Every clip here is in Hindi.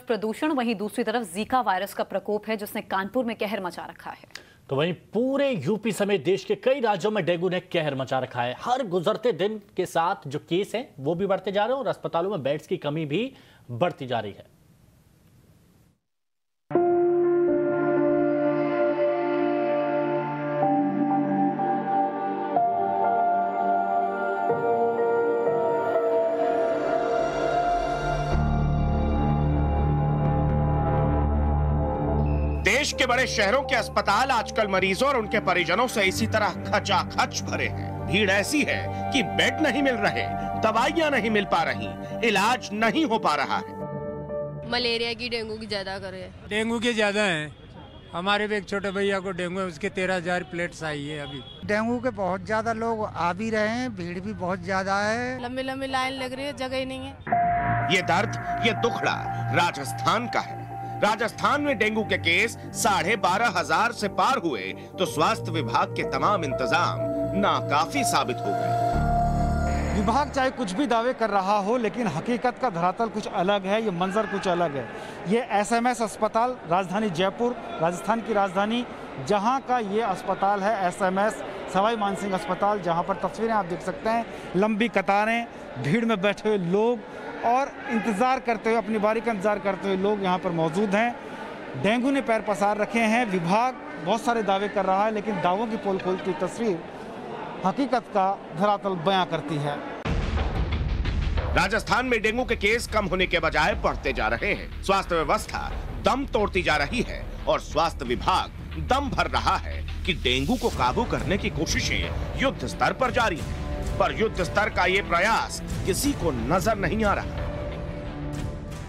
प्रदूषण, वहीं दूसरी तरफ जीका वायरस का प्रकोप है जिसने कानपुर में कहर मचा रखा है। तो वहीं पूरे यूपी समेत देश के कई राज्यों में डेंगू ने कहर मचा रखा है। हर गुजरते दिन के साथ जो केस हैं वो भी बढ़ते जा रहे हैं और अस्पतालों में बेड्स की कमी भी बढ़ती जा रही है। देश के बड़े शहरों के अस्पताल आजकल मरीजों और उनके परिजनों से इसी तरह खचाखच भरे हैं। भीड़ ऐसी है कि बेड नहीं मिल रहे, दवाइयां नहीं मिल पा रही, इलाज नहीं हो पा रहा है। मलेरिया की, डेंगू की ज्यादा कर है। डेंगू के ज्यादा है। हमारे भी एक छोटे भैया को डेंगू है, उसके 13,000 प्लेट्स आई है अभी। डेंगू के बहुत ज्यादा लोग आ भी रहे हैं, भीड़ भी बहुत ज्यादा है। लंबी लंबी लाइन लग रही है, जगह ही नहीं है। ये दर्द, ये दुखड़ा राजस्थान का है। राजस्थान में डेंगू के केस 12,500 से पार हुए तो स्वास्थ्य विभाग के तमाम इंतजाम नाकाफी साबित हो गए। विभाग चाहे कुछ भी दावे कर रहा हो, लेकिन हकीकत का धरातल कुछ अलग है, ये मंजर कुछ अलग है। ये एसएमएस अस्पताल, राजधानी जयपुर, राजस्थान की राजधानी, जहां का ये अस्पताल है एसएमएस सवाई मानसिंह अस्पताल, जहां पर तस्वीरें आप देख सकते हैं, लंबी कतारें, भीड़ में बैठे हुए लोग और इंतजार करते हुए, अपनी बारी का इंतजार करते हुए लोग यहाँ पर मौजूद हैं। डेंगू ने पैर पसार रखे हैं। विभाग बहुत सारे दावे कर रहा है, लेकिन दावों की पोल खोलती तस्वीर हकीकत का धरातल बयां करती है। राजस्थान में डेंगू के केस कम होने के बजाय बढ़ते जा रहे हैं। स्वास्थ्य व्यवस्था दम तोड़ती जा रही है और स्वास्थ्य विभाग दम भर रहा है कि डेंगू को काबू करने की कोशिशें युद्ध स्तर पर जारी है, पर युद्ध स्तर का ये प्रयास किसी को नजर नहीं आ रहा।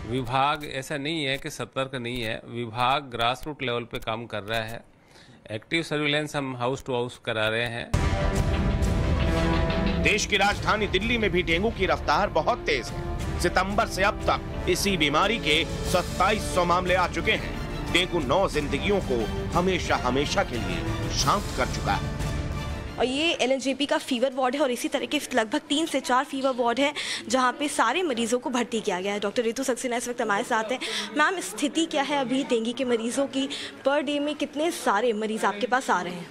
विभाग ऐसा नहीं है कि सतर्क नहीं है। विभाग ग्रास रूट लेवल पे काम कर रहा है। एक्टिव सर्विलेंस हम हाउस टू हाउस करा रहे हैं। देश की राजधानी दिल्ली में भी डेंगू की रफ्तार बहुत तेज है। सितंबर से अब तक इसी बीमारी के 2700 मामले आ चुके हैं। डेंगू 9 जिंदगियों को हमेशा हमेशा के लिए शांत कर चुका है। और ये एलएनजेपी का फीवर वार्ड है और इसी तरह के लगभग 3 से 4 फीवर वार्ड है जहाँ पे सारे मरीजों को भर्ती किया गया है। डॉक्टर रितु सक्सेना इस वक्त हमारे साथ हैं। मैम, स्थिति क्या है अभी डेंगू के मरीजों की? पर डे में कितने सारे मरीज आपके पास आ रहे हैं?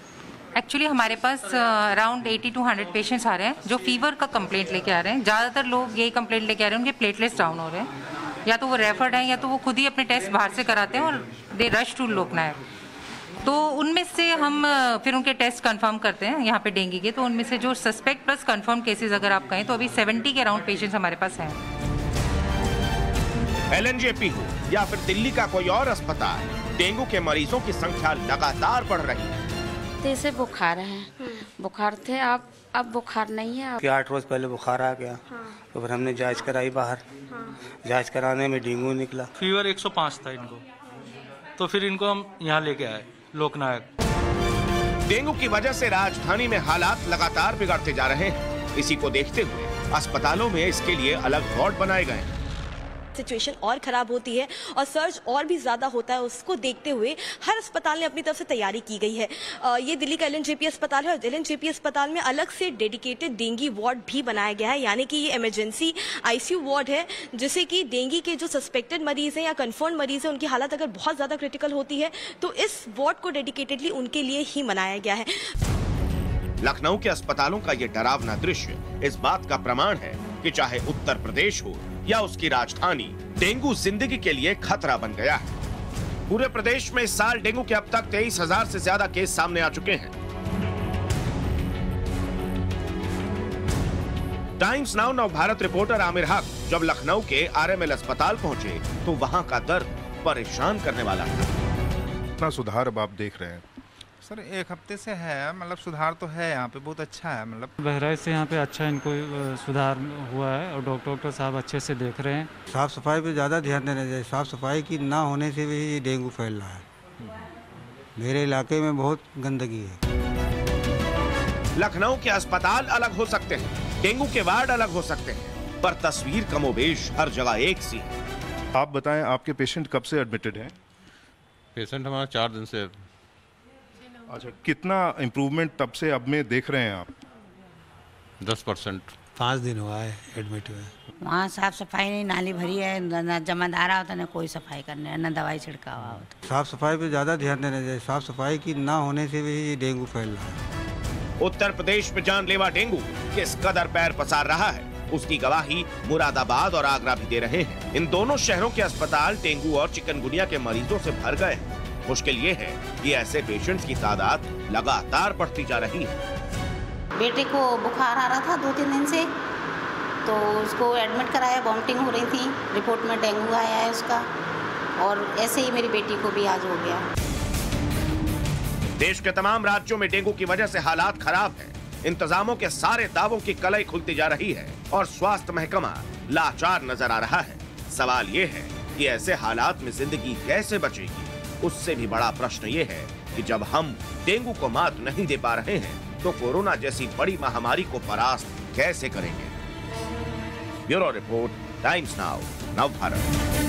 एक्चुअली हमारे पास अराउंड 80 to 100 पेशेंट्स आ रहे हैं जो फीवर का कंप्लेंट लेके आ रहे हैं। ज़्यादातर लोग यही कंप्लेंट लेके आ रहे हैं, उनके प्लेटलेट्स डाउन हो रहे हैं, या तो वो रेफर्ड हैं या तो वो खुद ही अपने टेस्ट बाहर से कराते हैं और दे रश टू लोकनायक। तो उनमें से हम फिर उनके टेस्ट कंफर्म करते हैं यहाँ पे डेंगू के। तो उनमें से जो सस्पेक्ट प्लस कंफर्म केसेस अगर आप कहें तो अभी 70 के अराउंड पेशेंट्स हमारे पास हैं। एलएनजेपी हो या फिर दिल्ली का कोई और अस्पताल, डेंगू के मरीजों की संख्या लगातार बढ़ रही है। जैसे बुखार है, बुखार थे, अब बुखार नहीं है। 8 रोज पहले बुखार आ गया। तो फिर हमने जांच कराई बाहर। जांच कराने में डेंगू निकला। फीवर 105 था इनको, तो फिर इनको हम यहाँ लेके आए लोकनायक। डेंगू की वजह से राजधानी में हालात लगातार बिगड़ते जा रहे हैं। इसी को देखते हुए अस्पतालों में इसके लिए अलग वार्ड बनाए गए हैं। सिचुएशन और ख़राब होती है और सर्च और भी ज़्यादा होता है, उसको देखते हुए हर अस्पताल ने अपनी तरफ से तैयारी की गई है। ये दिल्ली का एलएनजेपी अस्पताल है और एलएनजेपी अस्पताल में अलग से डेडिकेटेड डेंगू वार्ड भी बनाया गया है, यानी कि ये इमरजेंसी आईसीयू वार्ड है, जिससे कि डेंगू के जो सस्पेक्टेड मरीज़ हैं या कन्फर्म मरीज़ हैं उनकी हालत अगर बहुत ज़्यादा क्रिटिकल होती है तो इस वार्ड को डेडिकेटेडली उनके लिए ही बनाया गया है। लखनऊ के अस्पतालों का ये डरावना दृश्य इस बात का प्रमाण है कि चाहे उत्तर प्रदेश हो या उसकी राजधानी, डेंगू जिंदगी के लिए खतरा बन गया है। पूरे प्रदेश में इस साल डेंगू के अब तक 23,000 से ज्यादा केस सामने आ चुके हैं। टाइम्स नाउ नव भारत रिपोर्टर आमिर हक जब लखनऊ के आरएमएल अस्पताल पहुंचे तो वहां का दर्द परेशान करने वाला था। इतना सुधार अब आप देख रहे हैं? सर 1 हफ्ते से है, मतलब सुधार तो है, यहाँ पे बहुत अच्छा है। मतलब बहराइच से यहाँ पे अच्छा इनको सुधार हुआ है और डॉक्टर साहब अच्छे से देख रहे हैं। साफ सफाई पे ज़्यादा ध्यान देना चाहिए। साफ सफाई की ना होने से भी ये डेंगू फैल रहा है। मेरे इलाके में बहुत गंदगी है। लखनऊ के अस्पताल अलग हो सकते हैं, डेंगू के वार्ड अलग हो सकते हैं, पर तस्वीर कमोबेश हर जगह एक सी है। आप बताएं, आपके पेशेंट कब से एडमिटेड हैं? पेशेंट हमारा 4 दिन से। अच्छा, कितना इम्प्रूवमेंट तब से अब में देख रहे हैं आप? 10%। 5 दिन हुआ है एडमिट हुए। वहाँ साफ सफाई नहीं, नाली भरी है, न जमादारा होता न कोई सफाई करने, न दवाई छिड़कावा होता। साफ सफाई पे ज़्यादा ध्यान देना चाहिए। साफ सफाई की ना होने से भी डेंगू फैल रहा है। उत्तर प्रदेश में जानलेवा डेंगू किस कदर पैर पसार रहा है, उसकी गवाही मुरादाबाद और आगरा भी दे रहे हैं। इन दोनों शहरों के अस्पताल डेंगू और चिकनगुनिया के मरीजों से भर गए हैं। मुश्किल ये है कि ऐसे पेशेंट्स की तादाद लगातार बढ़ती जा रही है। बेटे को बुखार आ रहा था 2-3 दिन से, तो उसको एडमिट कराया, वॉमिटिंग हो रही थी, रिपोर्ट में डेंगू आया है उसका, और ऐसे ही मेरी बेटी को भी आज हो गया। देश के तमाम राज्यों में डेंगू की वजह से हालात खराब हैं। इंतजामों के सारे दावों की कलई खुलती जा रही है और स्वास्थ्य महकमा लाचार नजर आ रहा है। सवाल ये है कि ऐसे हालात में जिंदगी कैसे बचेगी। उससे भी बड़ा प्रश्न ये है कि जब हम डेंगू को मात नहीं दे पा रहे हैं तो कोरोना जैसी बड़ी महामारी को परास्त कैसे करेंगे। ब्यूरो रिपोर्ट, टाइम्स नाउ, नव भारत।